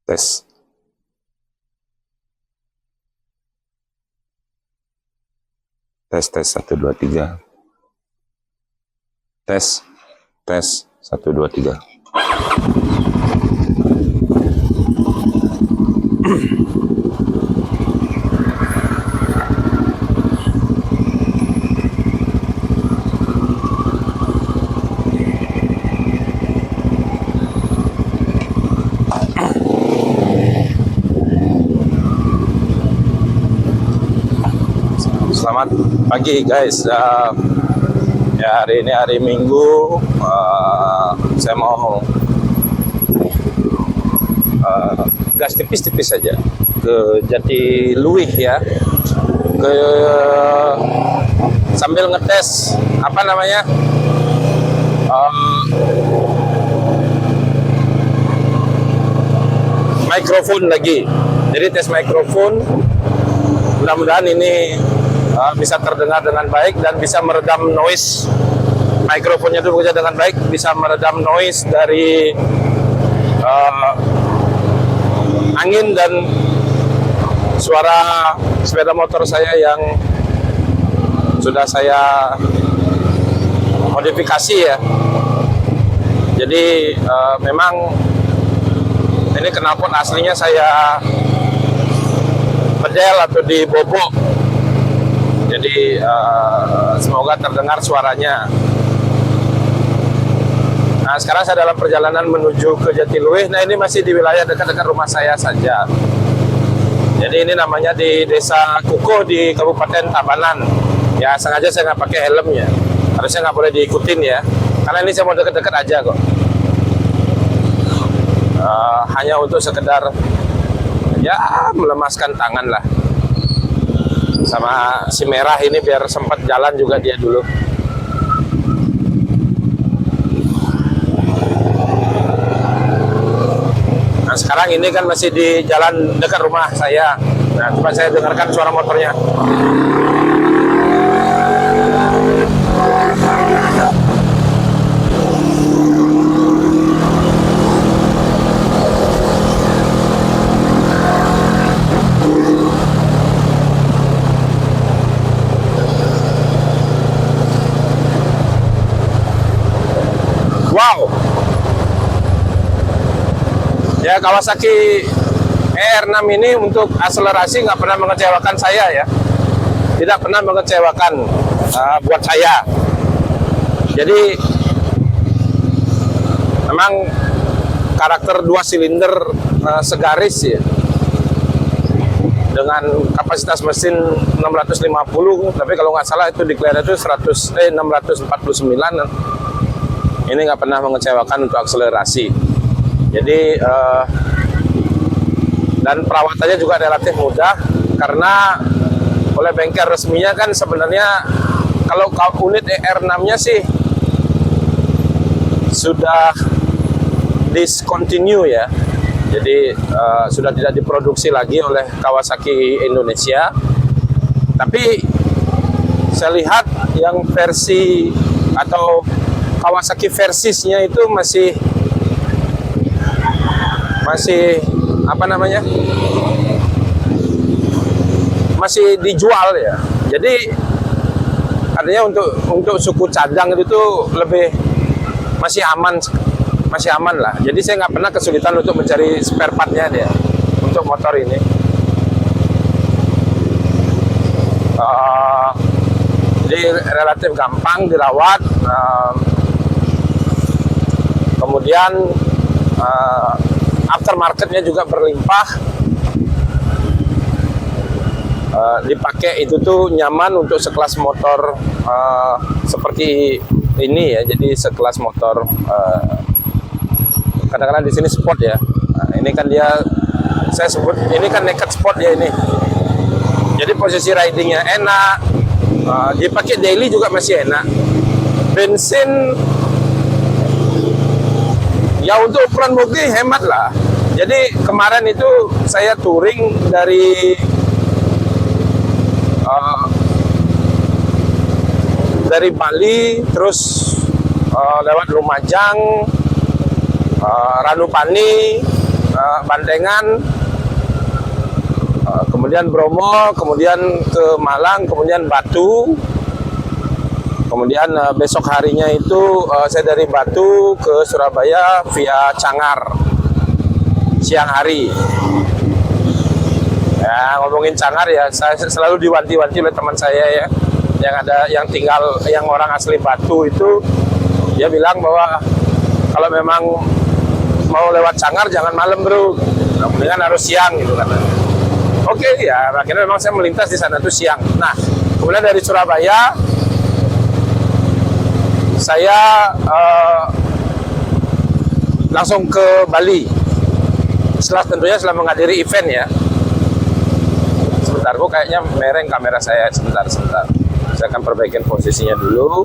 Tes. Tes 1 2 3. Tes 1 2 3. Selamat pagi guys, ya hari ini hari Minggu, saya mau gas tipis-tipis saja ke Jatiluwih ya, sambil ngetes apa namanya mikrofon lagi. Jadi tes mikrofon, mudah-mudahan ini bisa terdengar dengan baik dan bisa meredam noise. Mikrofonnya itu bekerja dengan baik, bisa meredam noise dari angin dan suara sepeda motor saya yang sudah saya modifikasi ya. Jadi memang ini knalpot aslinya saya bedel atau dibobok. Jadi semoga terdengar suaranya. Nah sekarang saya dalam perjalanan menuju ke Jatiluwih. Nah ini masih di wilayah dekat-dekat rumah saya saja. Jadi ini namanya di Desa Kukuh di Kabupaten Tabanan. Ya sengaja saya nggak pakai helmnya. Harusnya nggak boleh diikutin ya. Karena ini saya mau dekat-dekat aja kok. Hanya untuk sekedar ya melemaskan tangan lah. Sama si merah ini biar sempat jalan juga dia dulu. Nah sekarang ini kan masih di jalan dekat rumah saya. Nah coba saya dengarkan suara motornya. Wow, ya Kawasaki ER6 ini untuk akselerasi nggak pernah mengecewakan saya ya, tidak pernah mengecewakan buat saya. Jadi memang karakter 2 silinder segaris ya, dengan kapasitas mesin 650, tapi kalau nggak salah itu declare itu 649. Ini nggak pernah mengecewakan untuk akselerasi. Jadi dan perawatannya juga relatif mudah karena oleh bengkel resminya kan sebenarnya kalau unit ER6-nya sih sudah discontinue ya. Jadi sudah tidak diproduksi lagi oleh Kawasaki Indonesia. Tapi saya lihat yang versi atau Kawasaki Versys-nya itu masih apa namanya? Masih dijual ya. Jadi artinya untuk suku cadang itu lebih masih aman lah. Jadi saya nggak pernah kesulitan untuk mencari spare part-nya dia untuk motor ini. Jadi relatif gampang dirawat. Kemudian aftermarketnya juga berlimpah. Dipakai itu tuh nyaman untuk sekelas motor seperti ini ya. Jadi sekelas motor kadang-kadang di sini sport ya. Nah, ini kan dia saya sebut ini kan naked sport ya ini. Jadi posisi ridingnya enak. Dipakai daily juga masih enak. Bensin ya untuk ukuran mobil hemat lah. Jadi kemarin itu saya touring dari Bali terus lewat Lumajang, Ranupani, Bandengan, kemudian Bromo, kemudian ke Malang, kemudian Batu. Kemudian besok harinya itu saya dari Batu ke Surabaya via Cangar siang hari. Ya, ngomongin Cangar ya, saya selalu diwanti-wanti oleh teman saya ya, yang tinggal, yang orang asli Batu itu, dia bilang bahwa kalau memang mau lewat Cangar jangan malam bro, mendingan harus siang gitu kan. Oke ya, akhirnya memang saya melintas di sana tuh siang. Nah, kemudian dari Surabaya saya langsung ke Bali. Tentunya setelah menghadiri event ya. Sebentar, kok kayaknya mereng kamera saya. Sebentar. Saya akan perbaikin posisinya dulu.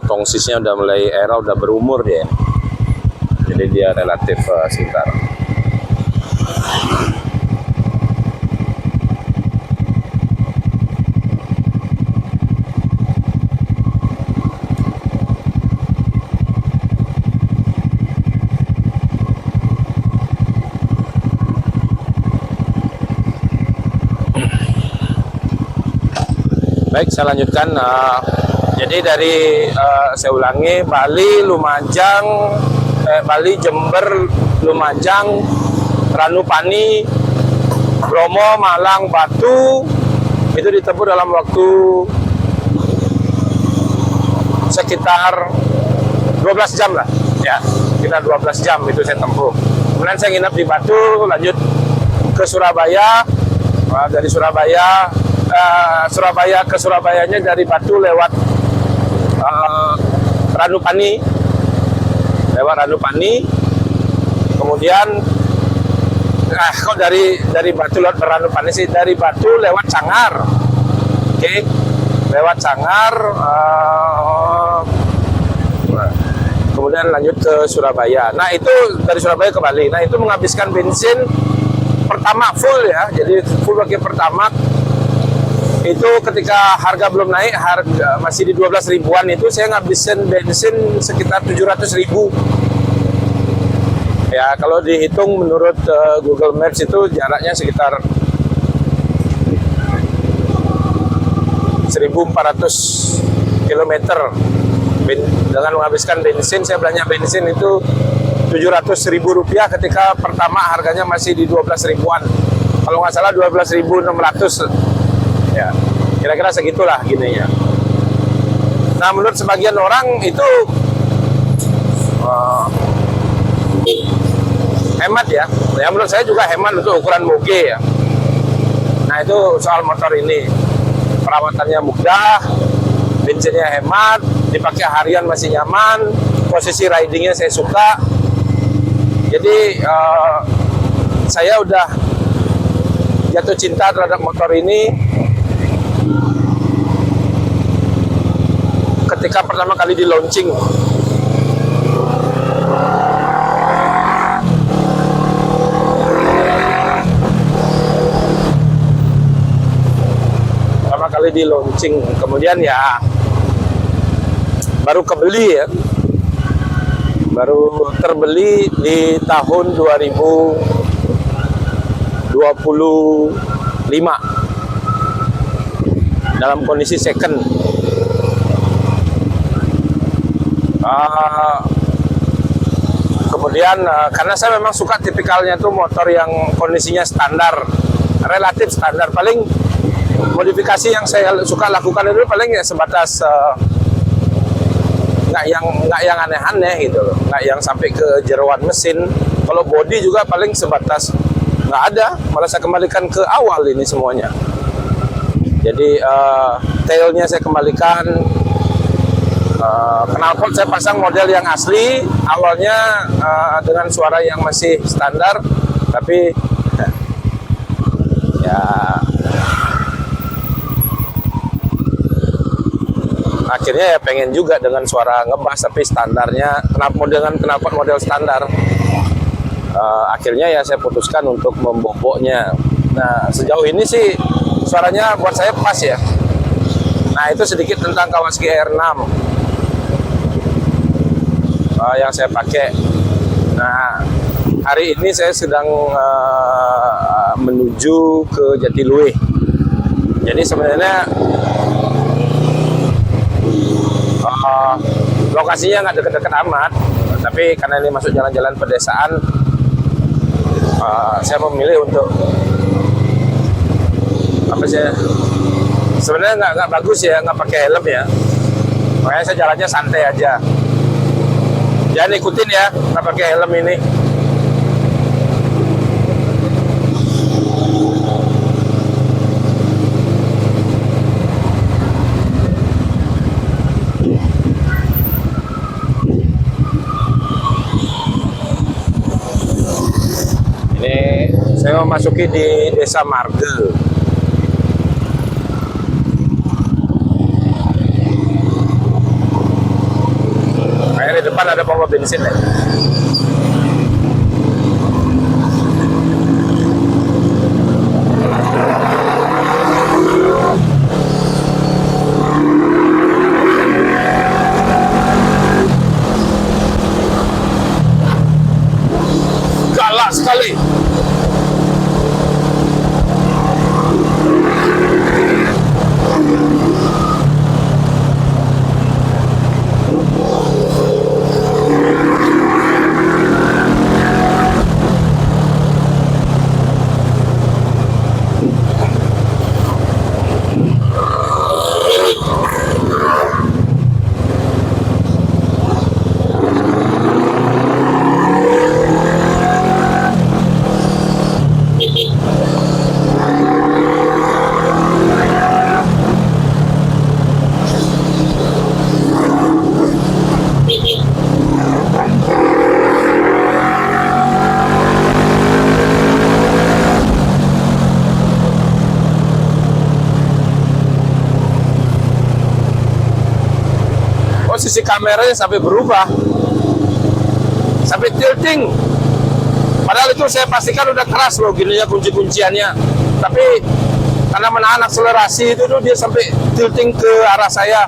Tongsisnya udah mulai udah berumur dia, jadi dia relatif sebentar. Baik, saya lanjutkan. Jadi dari saya ulangi, Bali, Lumajang, Bali, Jember, Lumajang, Ranupani, Bromo, Malang, Batu, itu ditempuh dalam waktu sekitar 12 jam lah, ya, sekitar 12 jam itu saya tempuh. Kemudian saya nginap di Batu, lanjut ke Surabaya. Dari Surabaya ke Surabayanya dari Batu lewat Ranupani, kemudian kok dari Batu lewat Ranupani sih, dari Batu lewat Cangar, oke, lewat Cangar, kemudian lanjut ke Surabaya. Nah itu dari Surabaya ke Bali. Nah itu menghabiskan bensin pertama full ya, jadi full pakai pertama. Itu ketika harga belum naik, harga masih di 12 ribuan, itu saya ngabisin bensin sekitar 700 ribu. Ya, kalau dihitung menurut Google Maps itu jaraknya sekitar 1.400 km. Dengan menghabiskan bensin, saya belanja bensin itu 700 ribu rupiah ketika pertama harganya masih di 12 ribuan. Kalau nggak salah 12.600. Ya, kira-kira segitulah gininya. Nah, menurut sebagian orang itu hemat ya. Ya, menurut saya juga hemat untuk ukuran moge ya. Nah, itu soal motor ini. Perawatannya mudah, bensinnya hemat, dipakai harian masih nyaman, posisi ridingnya saya suka. Jadi saya udah jatuh cinta terhadap motor ini ketika pertama kali di launching. Kemudian ya baru kebeli ya, baru terbeli di tahun 2025 dalam kondisi second. Kemudian karena saya memang suka tipikalnya tuh motor yang kondisinya standar, relatif standar. Paling modifikasi yang saya suka lakukan itu paling ya sebatas nggak yang aneh-aneh gitu loh, nggak yang sampai ke jeroan mesin. Kalau body juga paling sebatas nggak ada, malah saya kembalikan ke awal ini semuanya. Jadi tailnya saya kembalikan. Knalpot saya pasang model yang asli, awalnya dengan suara yang masih standar, tapi ya akhirnya ya pengen juga dengan suara ngebass tapi standarnya dengan knalpot model standar. akhirnya ya saya putuskan untuk memboboknya. Nah, sejauh ini sih suaranya buat saya pas ya. Nah, itu sedikit tentang Kawasaki R6 yang saya pakai. Nah, hari ini saya sedang menuju ke Jatiluwih. Jadi sebenarnya lokasinya nggak dekat-dekat amat, tapi karena ini masuk jalan-jalan pedesaan, saya memilih untuk apa sih? Sebenarnya nggak bagus ya nggak pakai helm ya, makanya saya jalannya santai aja. Jangan ikutin ya nggak pakai helm ini. Saya memasuki di Desa Marge. Kayak di depan ada pompa bensin ya. Galak sekali. Posisi kameranya sampai berubah, sampai tilting. Padahal itu saya pastikan udah keras loh gininya kunci-kunciannya, tapi karena menahan akselerasi itu tuh dia sampai tilting ke arah saya.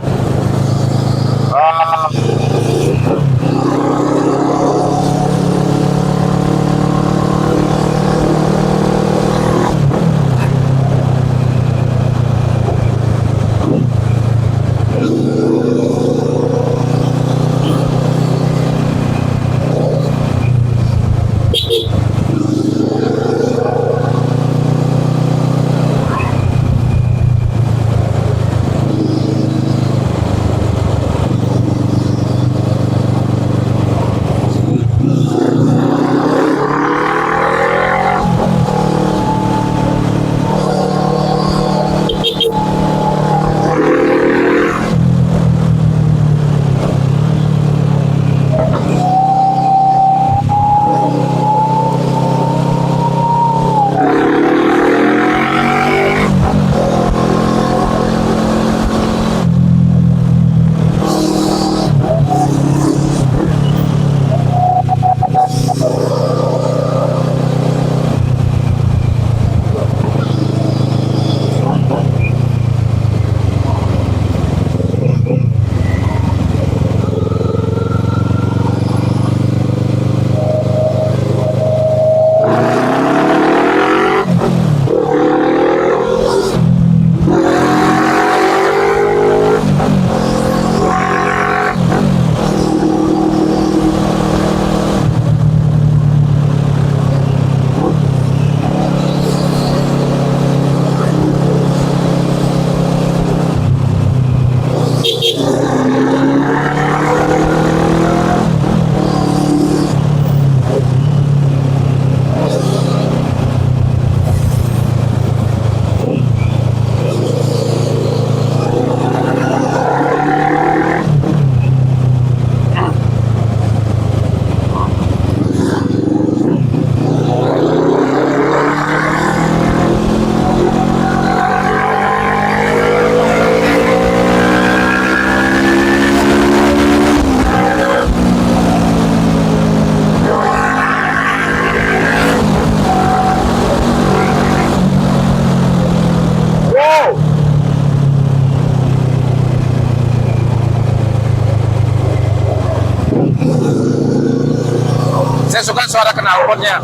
saya suka suara knalpotnya.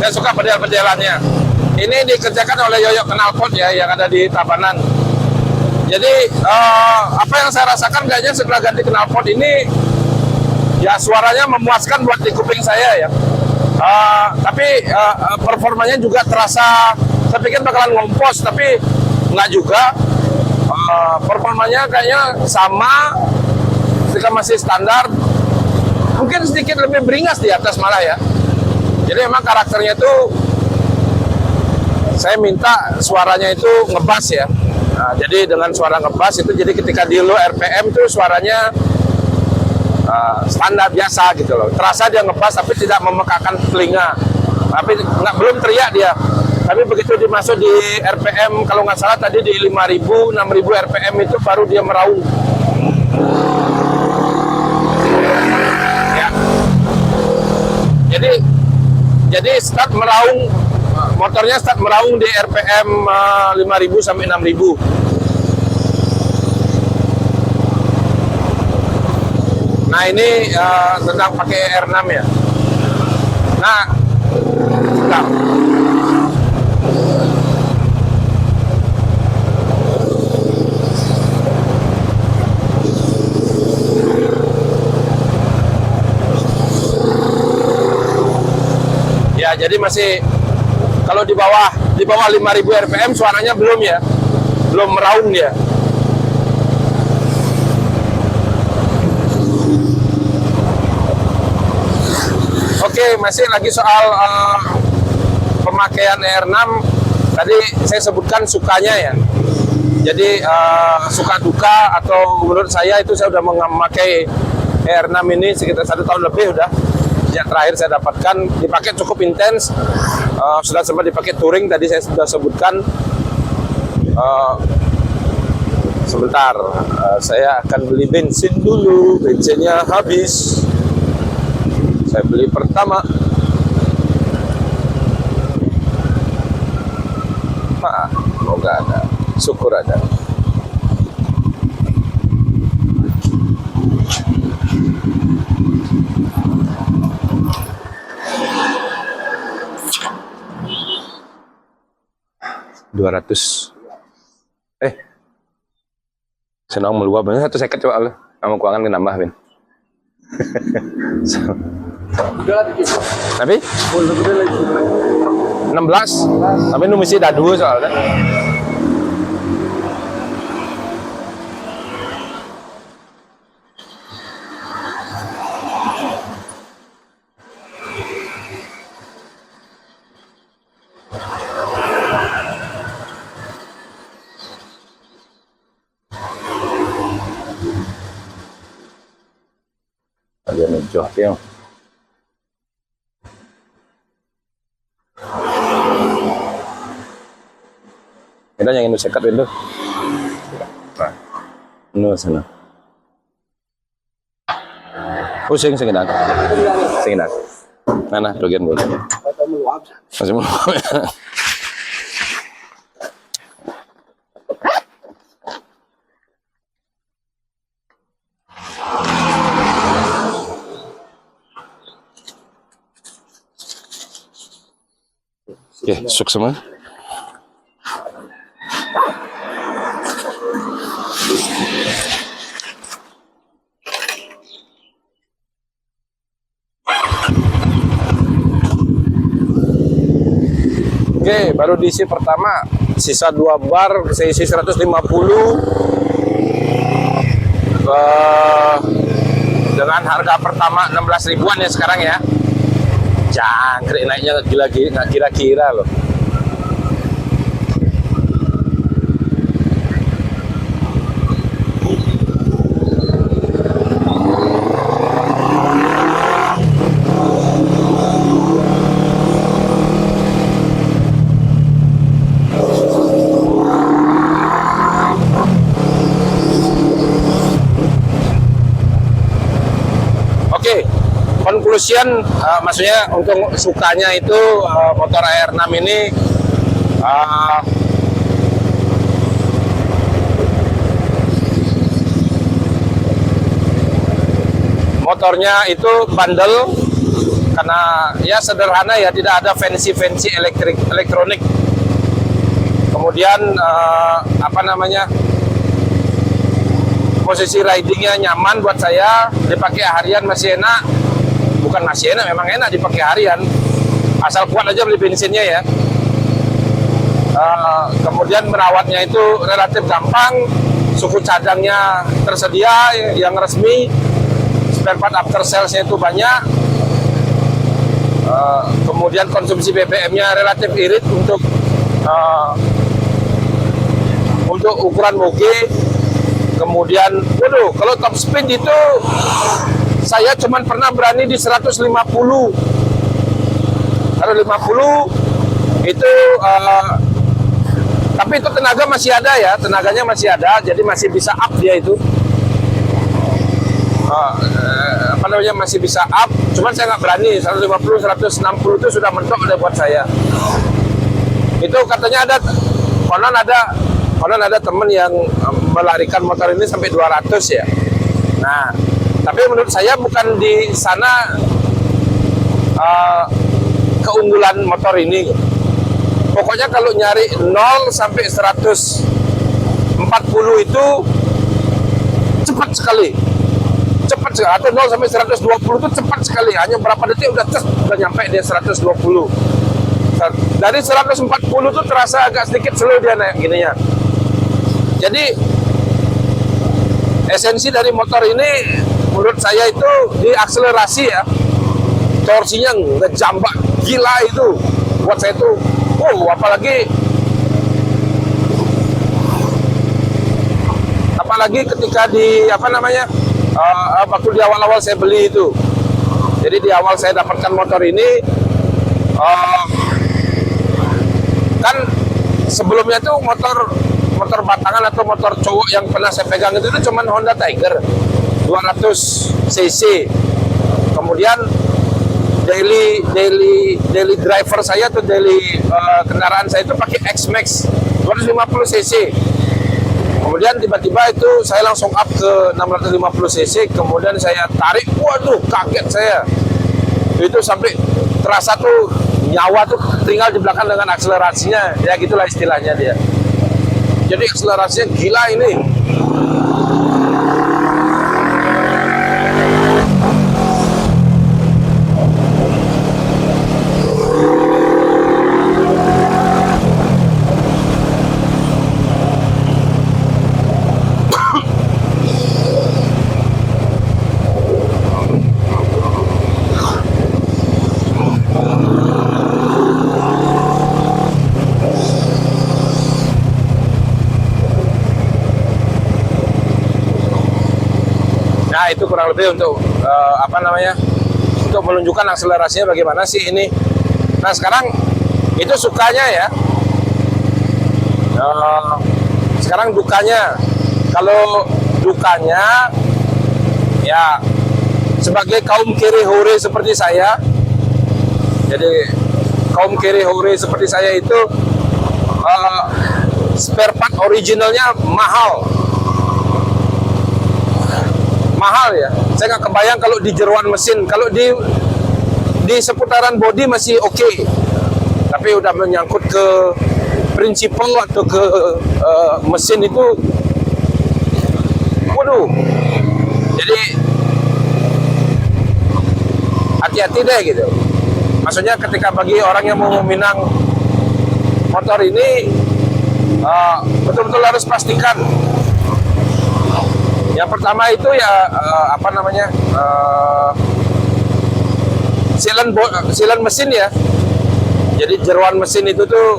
Saya suka pedal-pedalannya. Ini dikerjakan oleh Yoyo Knalpot ya, yang ada di Tabanan. Jadi apa yang saya rasakan kayaknya setelah ganti knalpot ini, ya suaranya memuaskan buat di kuping saya ya. Tapi performanya juga terasa, saya pikir bakalan ngompos, tapi nggak juga. Performanya kayaknya sama, ketika masih standar, mungkin sedikit lebih beringas di atas malah ya. Jadi memang karakternya itu, saya minta suaranya itu ngebas ya. Nah, jadi dengan suara ngebas itu, jadi ketika di low RPM itu suaranya standar biasa gitu loh. Terasa dia ngebas tapi tidak memekakan telinga. Tapi belum teriak dia. Tapi begitu dimasuk di RPM, kalau nggak salah tadi di 5.000, 6.000 RPM itu baru dia meraung. Ya. Jadi start meraung, motornya start meraung di RPM 5.000 sampai 6.000. Nah ini tentang pakai R6 ya. Nah, sebentar. Ya, jadi masih kalau di bawah 5.000 RPM suaranya belum ya, belum meraung dia. Oke, masih lagi soal pemakaian R6. Tadi saya sebutkan sukanya ya. Jadi suka duka, atau menurut saya itu saya udah memakai R6 ini sekitar 1 tahun lebih udah. Yang terakhir saya dapatkan dipakai cukup intens, sudah sempat dipakai touring, tadi saya sudah sebutkan. Sebentar, saya akan beli bensin dulu, bensinnya habis. Saya beli pertama. Maaf, semoga ada, syukur ada. $200. Senang meluap banget, 1 seket coba lah. Sama keuangan nambah, Ben. Tapi 16. Tapi nu mesti dadu soalnya. Ada hijau yang kita yang ini sekat itu. Nah, ini sana. Oh, sing nak. Mana bagian boleh. Masih meluap. Oke, suk semua. Oke, baru diisi pertama, sisa 2 bar, saya isi 150 dengan harga pertama 16 ribuan ya sekarang ya. Jangkrik naiknya nggak kira-kira loh. Conclusion, maksudnya untuk sukanya itu motor R6 ini motornya itu bandel, karena ya sederhana ya, tidak ada fancy elektronik. Kemudian apa namanya, posisi ridingnya nyaman buat saya, dipakai harian masih enak. Bukan masih enak, memang enak dipakai harian, asal kuat aja beli bensinnya ya. Kemudian merawatnya itu relatif gampang, suku cadangnya tersedia yang resmi, spare part after sales-nya itu banyak. Kemudian konsumsi BBM-nya relatif irit untuk ukuran moge. Kemudian, waduh, kalau top speed itu saya cuman pernah berani di 150. Kalau 50 itu tapi itu tenaga masih ada ya, tenaganya masih ada, jadi masih bisa up dia itu. Apa namanya, masih bisa up, cuman saya nggak berani. 150, 160 itu sudah mentok udah buat saya. Itu katanya konon ada temen yang melarikan motor ini sampai 200 ya. Nah, tapi menurut saya bukan di sana keunggulan motor ini. Pokoknya kalau nyari 0 sampai 140 itu cepat sekali. Atau 0 sampai 120 itu cepat sekali. Hanya berapa detik udah nyampe dia 120. Dari 140 itu terasa agak sedikit slow dia naik gininya. Jadi esensi dari motor ini menurut saya itu di akselerasi ya. Torsinya ngejambak gila itu. Buat saya itu apalagi ketika di waktu di awal-awal saya beli itu. Jadi di awal saya dapatkan motor ini, kan sebelumnya tuh motor batangan atau motor cowok yang pernah saya pegang itu cuman Honda Tiger 200 cc. Kemudian daily driver saya atau daily kendaraan saya itu pakai X-Max 250 cc. Kemudian tiba-tiba itu saya langsung up ke 650 cc. Kemudian saya tarik, waduh, kaget saya. Itu sampai terasa tuh nyawa tuh tinggal di belakang dengan akselerasinya. Ya gitulah istilahnya dia. Jadi akselerasinya gila ini. Nah, itu kurang lebih untuk untuk menunjukkan akselerasinya bagaimana sih ini. Nah, sekarang itu sukanya ya. Sekarang dukanya. Kalau dukanya ya sebagai kaum kiri hore seperti saya. Jadi kaum kiri hore seperti saya itu spare part originalnya mahal ya. Saya nggak kebayang kalau di jeruan mesin. Kalau di seputaran bodi masih oke. Tapi udah menyangkut ke prinsipal atau ke mesin itu, waduh. Jadi hati-hati deh gitu. Maksudnya ketika bagi orang yang mau meminang motor ini, betul-betul harus pastikan. Yang pertama itu ya silen mesin ya. Jadi jeruan mesin itu tuh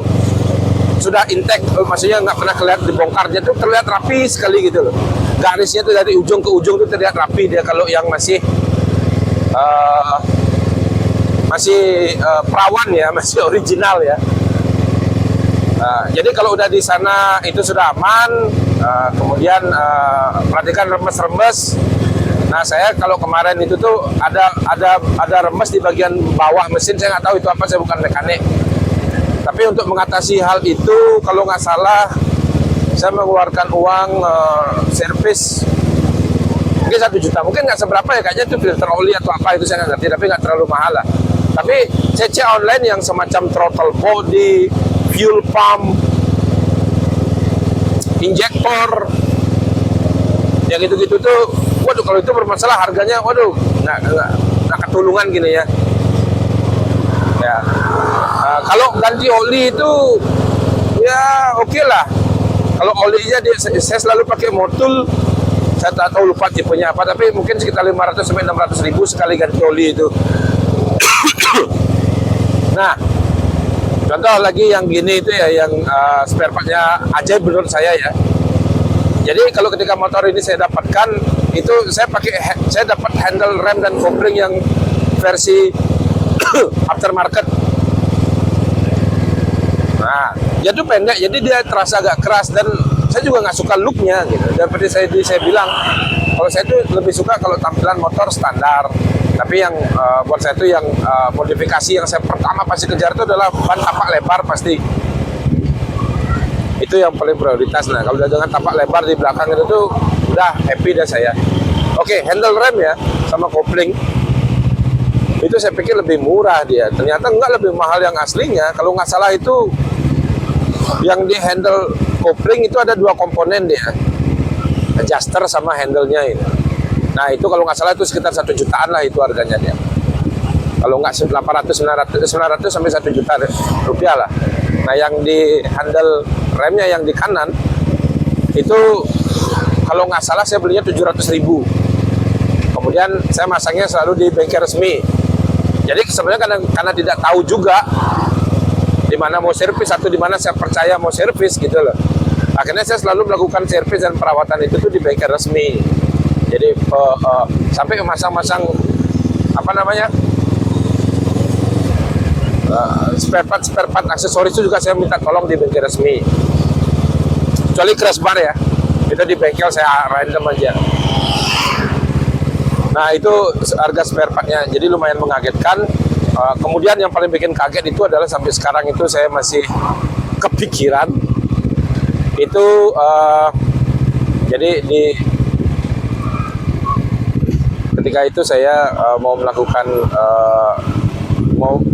sudah intact, maksudnya nggak pernah kelihatan dibongkar. Dia tuh terlihat rapi sekali gitu loh. Garisnya tuh dari ujung ke ujung tuh terlihat rapi dia kalau yang masih perawan ya, masih original ya. Jadi kalau udah di sana itu sudah aman. Kemudian perhatikan remes-remes. Nah, saya kalau kemarin itu tuh ada remes di bagian bawah mesin. Saya nggak tahu itu apa, saya bukan mekanik. Tapi untuk mengatasi hal itu, kalau nggak salah saya mengeluarkan uang servis mungkin 1 juta. Mungkin nggak seberapa ya, kayaknya itu filter oli atau apa itu saya nggak ngerti, tapi nggak terlalu mahal lah. Tapi CC online yang semacam throttle body, fuel pump, injektor, yang gitu-gitu tuh, waduh kalau itu bermasalah harganya, waduh nggak ketulungan gini ya. Ya, kalau ganti oli itu ya oke lah. Kalau olinya saya selalu pakai Motul, saya tak tahu lupa tipenya apa, tapi mungkin sekitar 500 sampai 600 ribu sekali ganti oli itu. Nah, contoh lagi yang gini itu ya, yang spare partnya ajaib menurut saya ya. Jadi kalau ketika motor ini saya dapatkan, itu saya dapat handle rem dan kopling yang versi aftermarket. Nah, dia tuh pendek, jadi dia terasa agak keras, dan saya juga nggak suka looknya gitu. Dan seperti saya bilang, kalau saya tuh lebih suka kalau tampilan motor standar. Tapi yang buat saya tuh yang modifikasi yang saya pertama pasti kejar itu adalah ban tapak lebar pasti. Itu yang paling prioritas. Nah, kalau udah dengan tapak lebar di belakang itu tuh udah happy dah saya. Oke, handle rem ya sama kopling. Itu saya pikir lebih murah dia. Ternyata enggak, lebih mahal yang aslinya. Kalau nggak salah itu yang di handle kopling itu ada 2 komponen dia, adjuster sama handle-nya ini. Nah itu kalau nggak salah itu sekitar 1 jutaan lah itu harganya dia. Kalau nggak 900 sampai 1 juta rupiah lah. Nah yang di handle remnya yang di kanan itu kalau nggak salah saya belinya 700 ribu. Kemudian saya masangnya selalu di bengkel resmi. Jadi sebenarnya karena tidak tahu juga di mana mau servis atau di mana saya percaya mau servis gitu loh. Akhirnya saya selalu melakukan servis dan perawatan itu tuh di bengkel resmi. Jadi sampai masang-masang apa namanya spare part aksesoris itu juga saya minta tolong di bengkel resmi. Kecuali crash bar ya, itu di bengkel saya random aja. Nah itu harga spare partnya, jadi lumayan mengagetkan. Kemudian yang paling bikin kaget itu adalah sampai sekarang itu saya masih kepikiran itu jadi ketika itu saya mau melakukan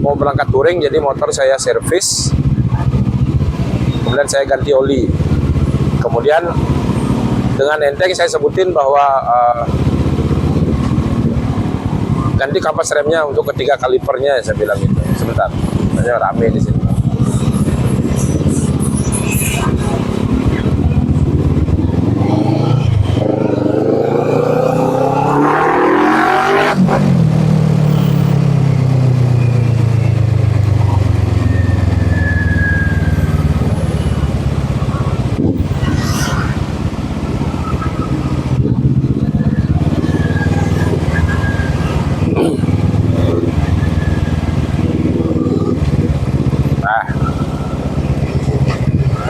mau berangkat touring, jadi motor saya servis, kemudian saya ganti oli, kemudian dengan enteng saya sebutin bahwa ganti kampas remnya untuk ketiga kalipernya, saya bilang gitu. Sebentar, saya rame di sini.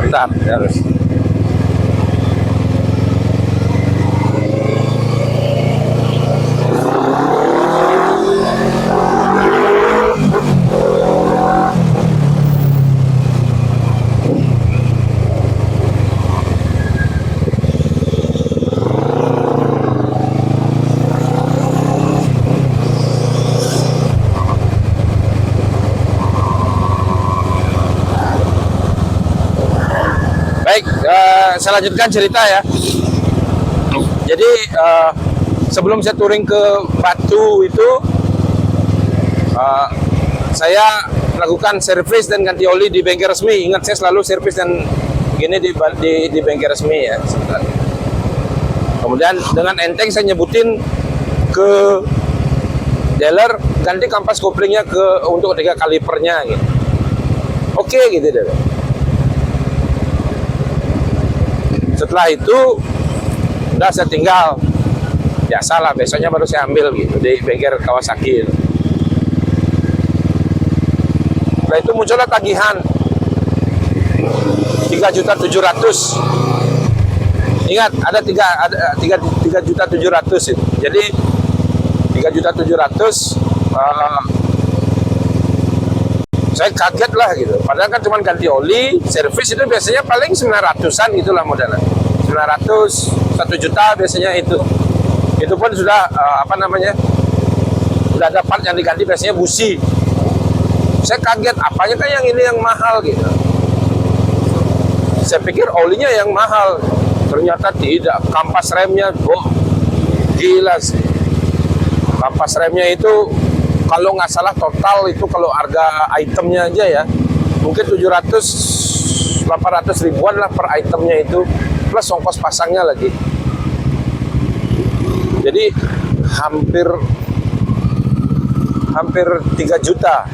Bentar, harus. Baik, saya lanjutkan cerita ya. Jadi sebelum saya touring ke Batu itu, saya lakukan servis dan ganti oli di bengkel resmi. Ingat, saya selalu servis dan gini di bengkel resmi ya. Kemudian dengan enteng saya nyebutin ke dealer ganti kampas koplingnya untuk 3 kalipernya gitu. Oke gitu deh. Setelah itu udah saya tinggal, biasalah besoknya baru saya ambil gitu di bengkel Kawasaki. Setelah itu muncullah tagihan 3.700.000. Ingat ada 3.700.000 itu. Jadi 3.700.000 saya kaget lah gitu. Padahal kan cuma ganti oli, servis itu biasanya paling 900-an gitulah modalnya. 900, 1 juta biasanya itu. Itu pun sudah apa namanya? Sudah ada part yang diganti biasanya busi. Saya kaget, apanya kan yang ini yang mahal gitu. Saya pikir olinya yang mahal, ternyata tidak. Kampas remnya, gila sih. Kampas remnya itu kalau nggak salah total itu kalau harga itemnya aja ya, mungkin 700-800 ribuan lah per itemnya itu, plus ongkos pasangnya lagi. Jadi hampir 3 juta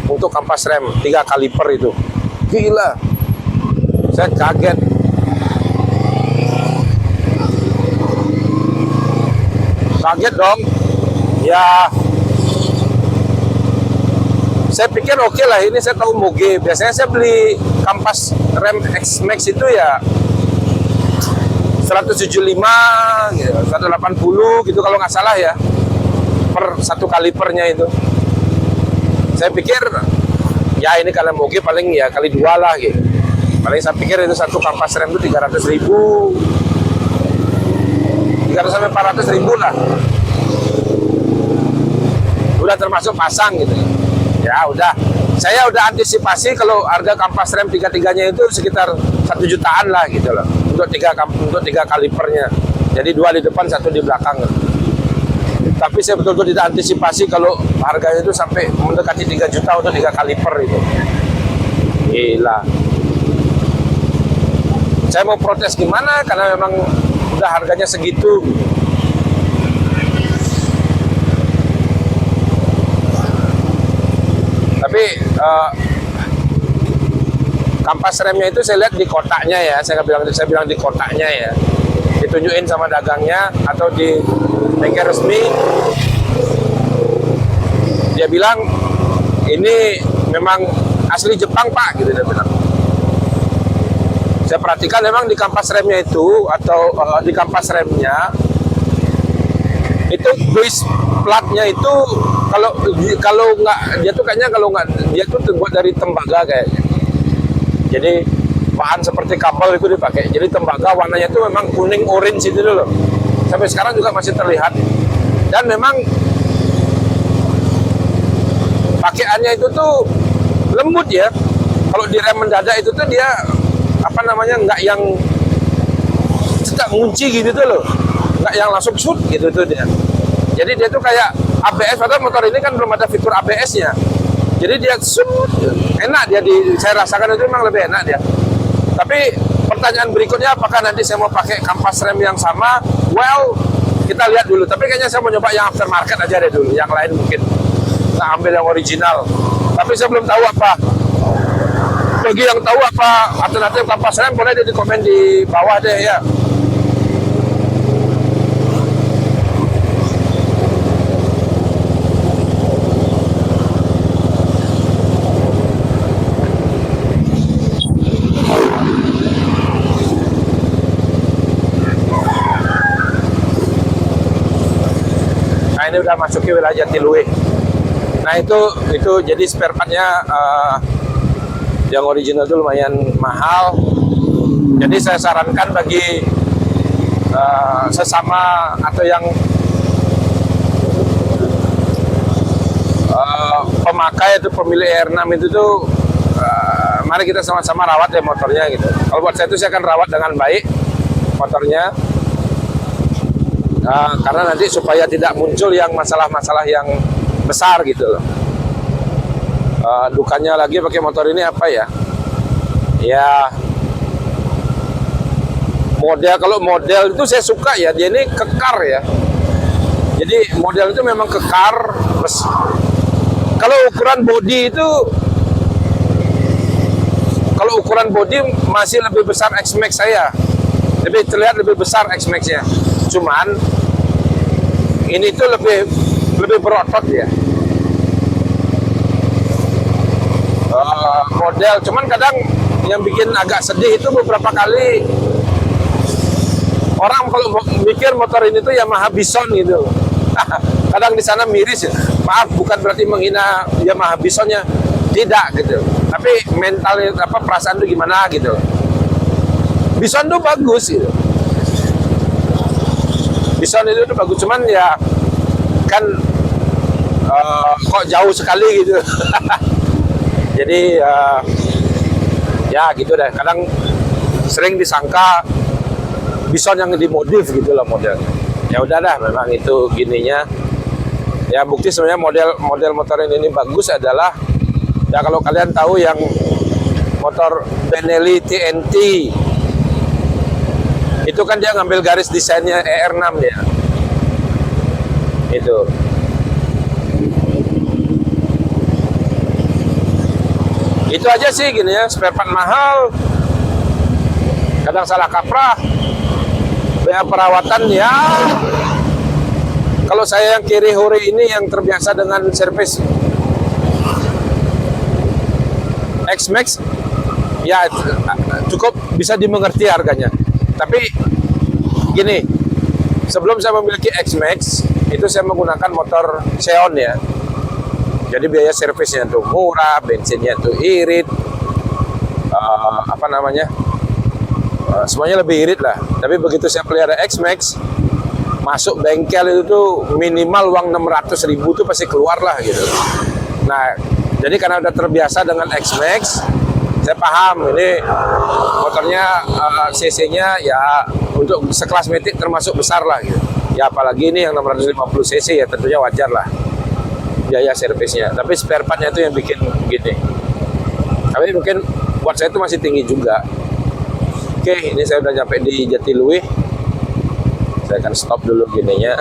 untuk kampas rem 3 kaliper itu. Gila. Saya kaget. Kaget dong. Ya, saya pikir oke lah, ini saya tahu moge. Biasanya saya beli kampas rem X-Max itu ya 175 gitu, 180 gitu kalau nggak salah ya, per 1 kalipernya itu. Saya pikir ya ini kalau moge paling ya kali 2 lah gitu. Paling saya pikir itu satu kampas rem itu 300 ribu, 300 sampai 400 ribu lah. Udah termasuk pasang gitu. Ya udah, saya udah antisipasi kalau harga kampas rem 3-3-nya itu sekitar 1 jutaan lah gitu loh, untuk 3 kalipernya. Jadi 2 di depan, 1 di belakang. Tapi saya betul-betul tidak antisipasi kalau harganya itu sampai mendekati 3 juta untuk 3 kaliper itu. Gila. Saya mau protes gimana, karena memang udah harganya segitu. Tapi kampas remnya itu saya lihat di kotaknya ya, saya bilang di kotaknya ya, ditunjukin sama dagangnya atau di bengkel resmi, dia bilang ini memang asli Jepang Pak, gitu dia bilang. Saya perhatikan memang di kampas remnya itu atau di kampas remnya itu base platnya itu kalau nggak, dia tuh kayaknya kalau nggak, dia tuh terbuat dari tembaga kayaknya. Jadi bahan seperti kabel itu dipakai. Jadi tembaga warnanya itu memang kuning orange itu loh. Sampai sekarang juga masih terlihat. Dan memang pakaiannya itu tuh lembut ya. Kalau di rem mendadak itu tuh dia apa namanya, nggak yang cetak ngunci gitu tuh loh, nggak yang langsung shoot gitu tuh dia. Jadi dia tuh kayak ABS, padahal motor ini kan belum ada fitur ABS-nya. Jadi dia shoot, enak dia saya rasakan itu memang lebih enak dia. Tapi pertanyaan berikutnya, apakah nanti saya mau pakai kampas rem yang sama? Well, kita lihat dulu. Tapi kayaknya saya mau nyoba yang aftermarket aja deh dulu. Yang lain mungkin nggak ambil yang original. Tapi saya belum tahu apa. Bagi yang tahu apa alternatif kampas rem, boleh di komen di bawah deh ya. Nah ini udah masuk ke wilayah Jatiluwih. Nah itu jadi spare partnya yang original itu lumayan mahal. Jadi saya sarankan bagi sesama atau yang pemakai atau pemilik R6 itu tuh mari kita sama-sama rawat ya motornya gitu. Kalau buat saya itu saya akan rawat dengan baik motornya, karena nanti supaya tidak muncul yang masalah-masalah yang besar gitu loh. Dukanya lagi pakai motor ini apa ya? Ya model, kalau model itu saya suka ya, dia ini kekar ya. Jadi model itu memang kekar. Kalau ukuran bodi itu, kalau ukuran bodi masih lebih besar X-Max saya. Lebih terlihat lebih besar X-Max-nya. Cuman ini tuh lebih berotot ya. Model, cuman kadang yang bikin agak sedih itu beberapa kali orang kalau mikir motor ini tuh Yamaha Bison gitu. Kadang di sana miris ya. Maaf, bukan berarti menghina Yamaha Bisonnya, tidak gitu. Tapi mental perasaan itu gimana gitu. Bison tuh bagus gitu. Bison itu tuh bagus, cuman ya kan kok jauh sekali gitu. Jadi ya gitu deh. Kadang sering disangka Bison yang dimodif gitu loh modelnya. Ya udah dah, memang itu gininya. Ya bukti sebenarnya model motor ini bagus adalah ya kalau kalian tahu yang motor Benelli TNT itu kan dia ngambil garis desainnya ER6 dia. Itu aja sih gini ya, spare part mahal, kadang salah kaprah, biaya perawatan ya. Kalau saya yang kiri hore ini yang terbiasa dengan servis X-Max, ya cukup bisa dimengerti harganya. Tapi gini, sebelum saya memiliki X-Max, itu saya menggunakan motor Xeon ya. Jadi biaya servisnya tuh murah, bensinnya tuh irit, semuanya lebih irit lah. Tapi begitu saya pelihara X-Max, masuk bengkel itu tuh minimal uang 600.000 tuh pasti keluar lah gitu. Nah, jadi karena udah terbiasa dengan X-Max, saya paham ini motornya cc-nya ya untuk sekelas Matic termasuk besar lah gitu. Ya apalagi ini yang 650 cc ya tentunya wajar lah biaya servisnya. Tapi spare partnya itu yang bikin gini. Tapi mungkin buat saya itu masih tinggi juga. Oke, ini saya udah nyampe di Jatiluwih. Saya akan stop dulu gininya.